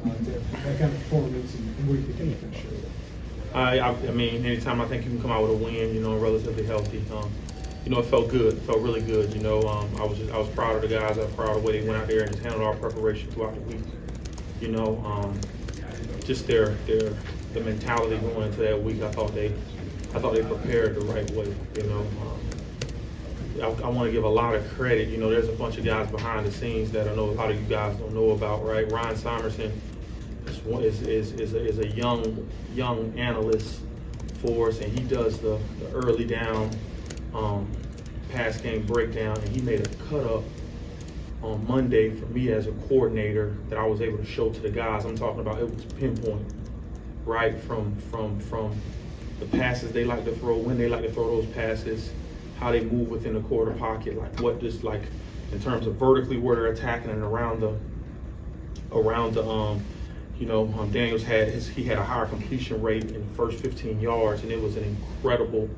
that kind of performance and where you think you can finish it? I mean, anytime I think you can come out with a win, relatively healthy, it felt good. It felt really good. I was proud of the guys. I was proud of the way they went out there and just handled our preparation throughout the week. Just the mentality going into that week. I thought they prepared the right way. I want to give a lot of credit. There's a bunch of guys behind the scenes that I know a lot of you guys don't know about, right? Ryan Somerson is a young analyst for us, and he does the early down pass game breakdown, and he made a cut up on Monday for me as a coordinator that I was able to show to the guys. I'm talking about it was pinpoint, right? From the passes they like to throw, when they like to throw those passes, how they move within the quarter pocket, like what just like in terms of vertically where they're attacking and around the Daniels had a higher completion rate in the first 15 yards, and it was an incredible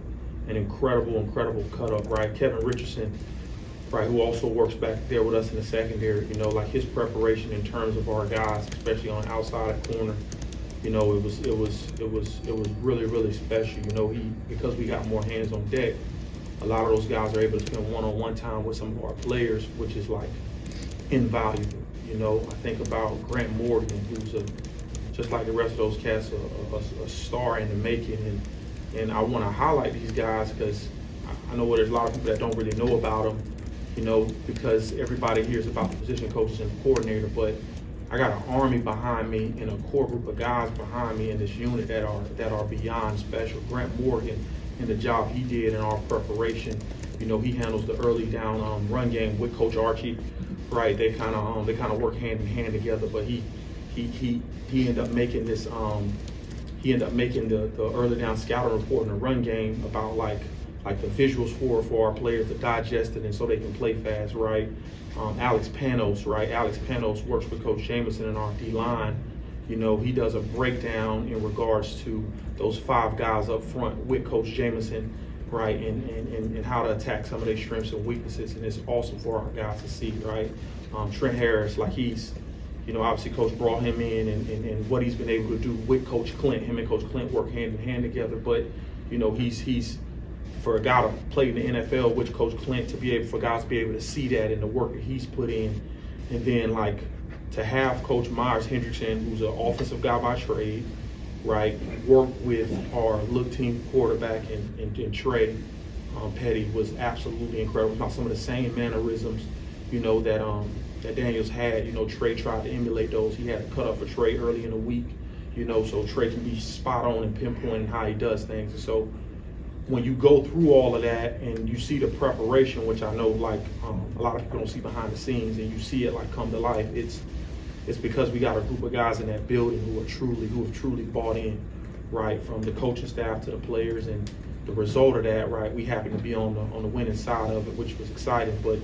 cut up, right? Kevin Richardson, right, who also works back there with us in the secondary, like his preparation in terms of our guys, especially on outside corner, it was really special. Because we got more hands on deck, a lot of those guys are able to spend one-on-one time with some of our players, which is like invaluable. I think about Grant Morgan, who's just like the rest of those cats, a star in the making, and I want to highlight these guys because I know there's a lot of people that don't really know about them, because everybody hears about the position coaches and the coordinator, but I got an army behind me and a core group of guys behind me in this unit that are beyond special. Grant Morgan and the job he did in our preparation, he handles the early down run game with Coach Archie, right? They kind of work hand in hand together, but he ended up making this he ended up making the early down scouting report in the run game about like the visuals for our players to digest it and so they can play fast, right? Alex Panos, right? Alex Panos works with Coach Jameson in our D-line. He does a breakdown in regards to those 5 guys up front with Coach Jameson, right? And how to attack some of their strengths and weaknesses. And it's awesome for our guys to see, right? Trent Harris, like he's, obviously Coach brought him in and what he's been able to do with Coach Clint. Him and Coach Clint work hand in hand together. But, he's for a guy to play in the NFL with Coach Clint, for guys to be able to see that and the work that he's put in. And then like to have Coach Myers Hendrickson, who's an offensive guy by trade, right, work with our look team quarterback and Trey Petty was absolutely incredible. About some of the same mannerisms, that Daniels had. Trey tried to emulate those. He had a cut up for Trey early in the week, so Trey can be spot on and pinpointing how he does things. And so when you go through all of that and you see the preparation, which I know like a lot of people don't see behind the scenes, and you see it like come to life, it's because we got a group of guys in that building who have truly bought in, right, from the coaching staff to the players, and the result of that, right, we happen to be on the winning side of it, which was exciting, but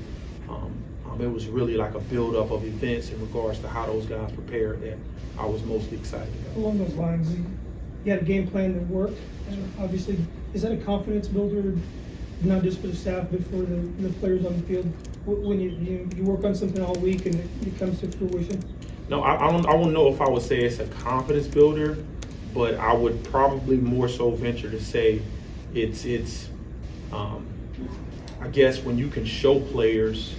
it was really like a build-up of events in regards to how those guys prepared that I was mostly excited about. Along those lines, you had a game plan that worked. Obviously, is that a confidence builder, not just for the staff, but for the players on the field when you work on something all week and it comes to fruition? No, I don't know if I would say it's a confidence builder, but I would probably more so venture to say it's I guess when you can show players.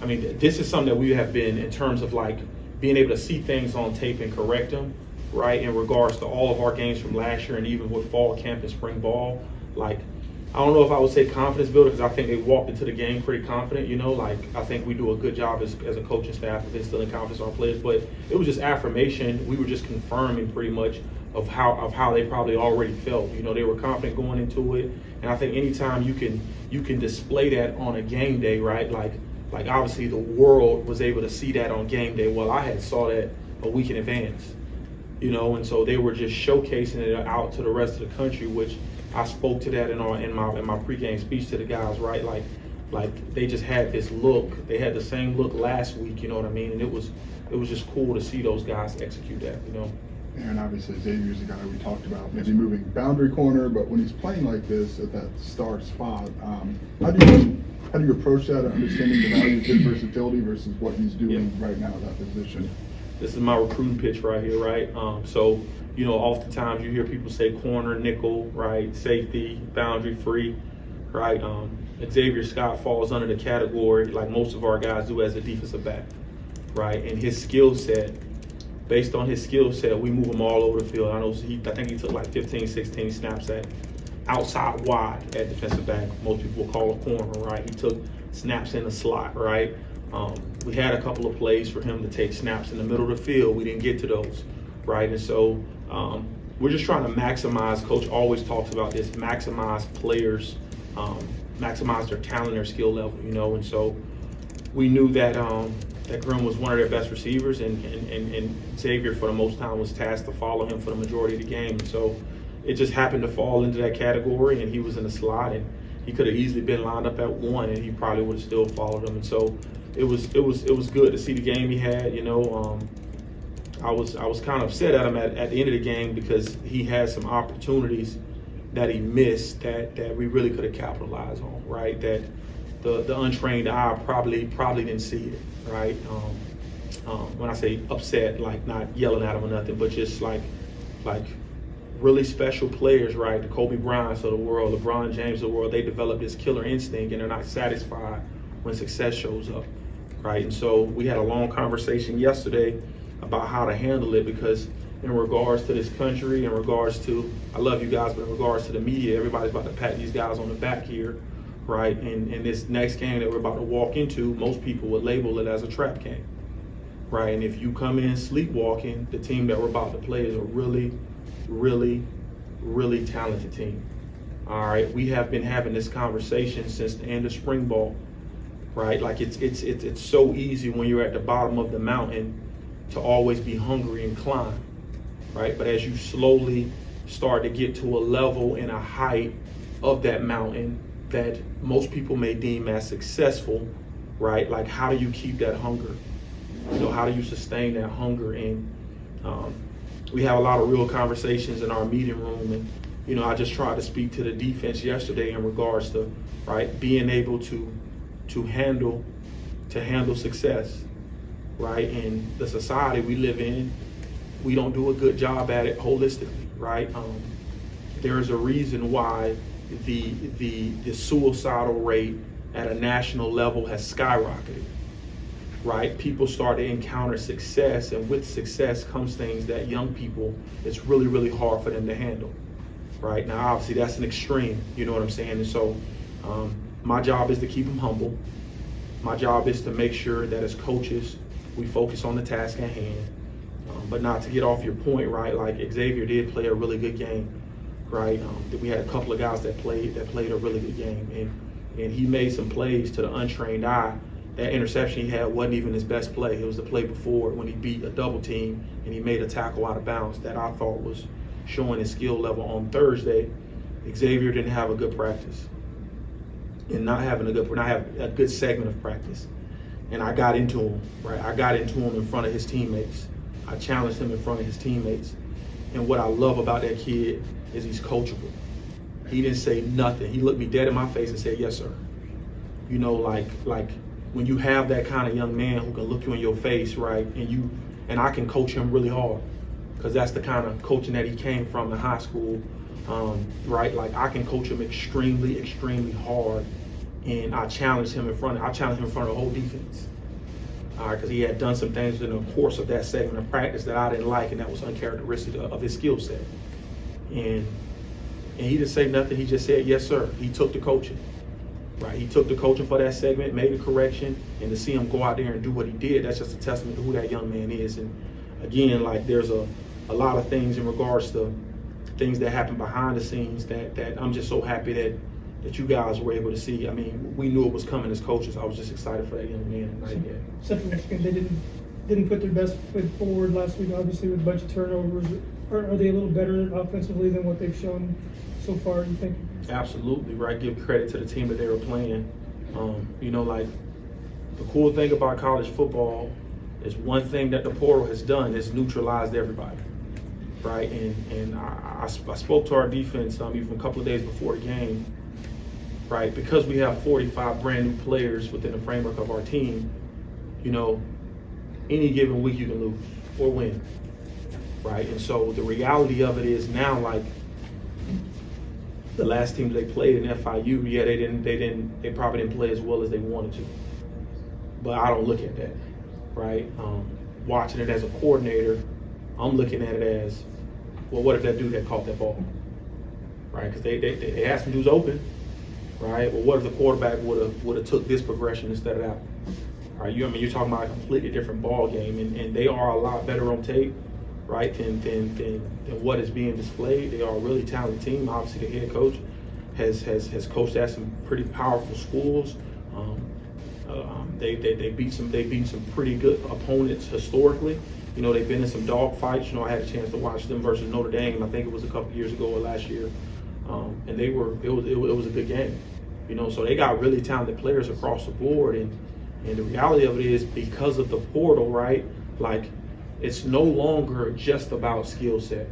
I mean, this is something that we have been in terms of like being able to see things on tape and correct them, right? In regards to all of our games from last year and even with fall camp and spring ball, like I don't know if I would say confidence builder because I think they walked into the game pretty confident, like I think we do a good job as a coaching staff of instilling confidence in our players, but it was just affirmation. We were just confirming pretty much of how they probably already felt. They were confident going into it, and I think anytime you can display that on a game day, right? Like obviously the world was able to see that on game day. Well, I had saw that a week in advance, and so they were just showcasing it out to the rest of the country, which I spoke to that in my pregame speech to the guys, right? Like they just had this look. They had the same look last week, you know what I mean? And it was just cool to see those guys execute that, And obviously Xavier's the guy we talked about, maybe moving boundary corner, but when he's playing like this at that star spot, how do you approach that, understanding the value of his versatility versus what he's doing right now at that position? This is my recruiting pitch right here, right? So, you know, oftentimes you hear people say corner, nickel, right? Safety, boundary free, right? Xavier Scott falls under the category, like most of our guys do, as a defensive back, right? And his skill set, based on his skill set, we move him all over the field. I think he took like 15, 16 snaps at outside wide at defensive back. Most people will call a corner, right? He took snaps in the slot, right? We had a couple of plays for him to take snaps in the middle of the field. We didn't get to those, right? And so we're just trying to maximize. Coach always talks about this: maximize players, maximize their talent, their skill level, you know. And so we knew that that Grimm was one of their best receivers, and Xavier for the most time was tasked to follow him for the majority of the game. And so it just happened to fall into that category, and he was in the slot, and he could have easily been lined up at one, and he probably would have still followed him. And so it was good to see the game he had. You know, I was kind of upset at him at the end of the game because he had some opportunities that he missed that we really could have capitalized on, right? That the untrained eye probably didn't see it, right? When I say upset, like not yelling at him or nothing, but just like really special players, right? The Kobe Bryants of the world, LeBron James of the world, they develop this killer instinct and they're not satisfied when success shows up, right? And so we had a long conversation yesterday about how to handle it, because in regards to this country, in regards to, I love you guys, but in regards to the media, everybody's about to pat these guys on the back here, right? And this next game that we're about to walk into, most people would label it as a trap game, right? And if you come in sleepwalking, the team that we're about to play is a really, really, really talented team. All right, we have been having this conversation since the end of spring ball, right? Like it's so easy when you're at the bottom of the mountain to always be hungry and climb, right? But as you slowly start to get to a level and a height of that mountain that most people may deem as successful, right? Like, how do you keep that hunger? You know, how do you sustain that hunger? And we have a lot of real conversations in our meeting room, and you know, I just tried to speak to the defense yesterday in regards to, right, being able to handle success, right? And the society we live in, we don't do a good job at it holistically, right? There is a reason why the suicidal rate at a national level has skyrocketed, right? People start to encounter success, and with success comes things that young people, it's really, really hard for them to handle, right? Now, obviously, that's an extreme, you know what I'm saying? And so my job is to keep them humble. My job is to make sure that as coaches, we focus on the task at hand, but not to get off your point, right? Like, Xavier did play a really good game, right? We had a couple of guys that played a really good game, and he made some plays to the untrained eye. That interception he had wasn't even his best play. It was the play before when he beat a double team and he made a tackle out of bounds that I thought was showing his skill level. On Thursday, Xavier didn't have a good practice, and not having a good segment of practice. And I got into him, right? I got into him in front of his teammates. I challenged him in front of his teammates. And what I love about that kid is he's coachable. He didn't say nothing. He looked me dead in my face and said, "Yes, sir." You know, like when you have that kind of young man who can look you in your face, right? And I can coach him really hard, because that's the kind of coaching that he came from in high school, right? Like, I can coach him extremely, extremely hard, and I challenged him in front of the whole defense, all right? Because he had done some things in the course of that segment of practice that I didn't like, and that was uncharacteristic of his skill set. And he didn't say nothing. He just said, "Yes, sir." He took the coaching. Right, he took the coaching for that segment, made a correction, and to see him go out there and do what he did, that's just a testament to who that young man is. And again, like, there's a lot of things in regards to things that happen behind the scenes that I'm just so happy that you guys were able to see. I mean, we knew it was coming as coaches. I was just excited for that young man tonight. Yeah. Central Michigan, they didn't put their best foot forward last week, obviously, with a bunch of turnovers. Are they a little better offensively than what they've shown so far, you think? Absolutely, right? Give credit to the team that they were playing. You know, like, the cool thing about college football is one thing that the portal has done is neutralized everybody, right? And I spoke to our defense even a couple of days before the game, right? Because we have 45 brand new players within the framework of our team, you know, any given week you can lose, or win, right? And so the reality of it is now, like, the last team they played in FIU, yeah, they probably didn't play as well as they wanted to. But I don't look at that, right? Watching it as a coordinator, I'm looking at it as, well, what if that dude had caught that ball, right? Because they had some dudes open, right? Well, what if the quarterback would have took this progression instead of that? Right? You're talking about a completely different ball game, and they are a lot better on tape, right, than what is being displayed. They are a really talented team. Obviously, the head coach has coached at some pretty powerful schools. They beat some pretty good opponents historically. You know, they've been in some dog fights. You know, I had a chance to watch them versus Notre Dame. I think it was a couple years ago or last year, and it was a good game. You know, so they got really talented players across the board, and the reality of it is, because of the portal, right? Like, it's no longer just about skill set,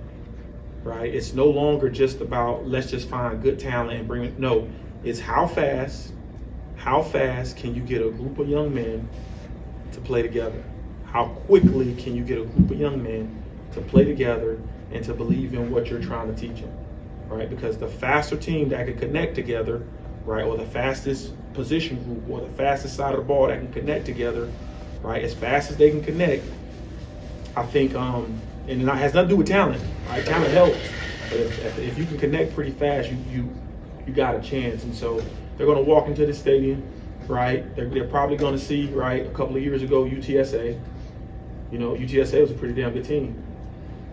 right? It's no longer just about, let's just find good talent and bring it. No, it's how fast can you get a group of young men to play together? How quickly can you get a group of young men to play together and to believe in what you're trying to teach them, right? Because the faster team that can connect together, right, or the fastest position group or the fastest side of the ball that can connect together, right, as fast as they can connect, I think, and it has nothing to do with talent, right? Talent helps, but if you can connect pretty fast, you got a chance. And so they're going to walk into the stadium, right? They're probably going to see, right, a couple of years ago, UTSA. You know, UTSA was a pretty damn good team,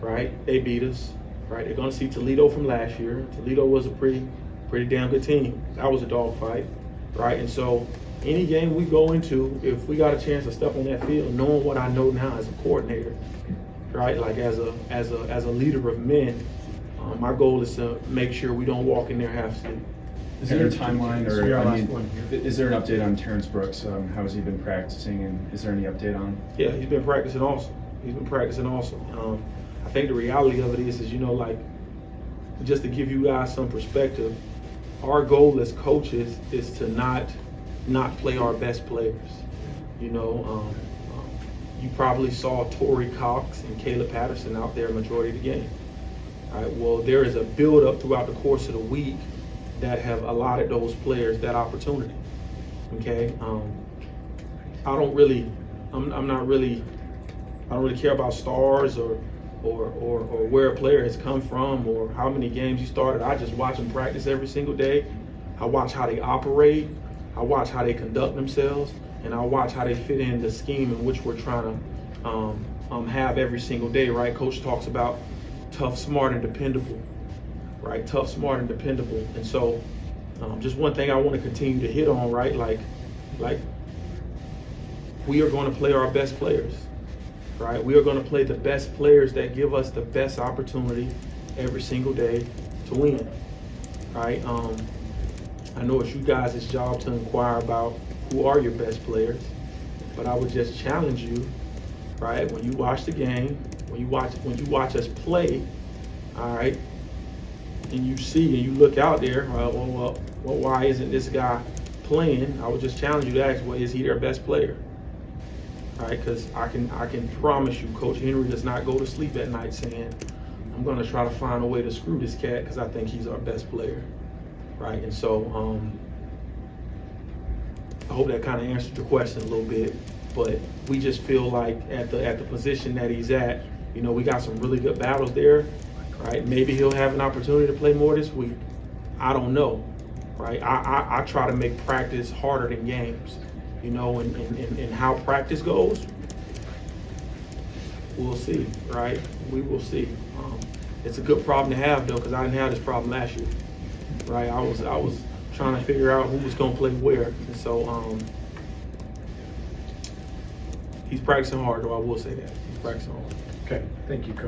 right? They beat us, right? They're going to see Toledo from last year. Toledo was a pretty damn good team. That was a dogfight, right? And so any game we go into, if we got a chance to step on that field, knowing what I know now as a coordinator, right, like as a leader of men, my goal is to make sure we don't walk in there half asleep. Is there a timeline, So or your I last mean, one here. is there an update on Terrence Brooks? How has he been practicing, and is there any update on? Yeah, he's been practicing awesome. I think the reality of it is, you know, like, just to give you guys some perspective, our goal as coaches is to not play our best players. You know, you probably saw Torrey Cox and Caleb Patterson out there majority of the game. All right, well, there is a build-up throughout the course of the week that have allotted those players that opportunity. Okay, I don't really care about stars or where a player has come from or how many games he started. I just watch them practice every single day. I watch how they operate. I watch how they conduct themselves, and I watch how they fit in the scheme in which we're trying to have every single day. Right? Coach talks about tough, smart, and dependable. Right? Tough, smart, and dependable. And so, just one thing I want to continue to hit on. Right? Like we are going to play our best players. Right? We are going to play the best players that give us the best opportunity every single day to win. Right? I know it's you guys' job to inquire about who are your best players, but I would just challenge you, right? When you watch the game, when you watch us play, all right, and you see and you look out there, well, why isn't this guy playing? I would just challenge you to ask, well, is he their best player? All right, because I can promise you, Coach Henry does not go to sleep at night saying, I'm going to try to find a way to screw this cat because I think he's our best player. Right, and so I hope that kind of answered your question a little bit, but we just feel like at the position that he's at, you know, we got some really good battles there, right? Maybe he'll have an opportunity to play more this week. I don't know, right? I try to make practice harder than games, you know, and how practice goes, we'll see, right? We will see. It's a good problem to have though, because I didn't have this problem last year. Right, I was trying to figure out who was going to play where, and so he's practicing hard. Though I will say that he's practicing hard. Okay, thank you, Coach.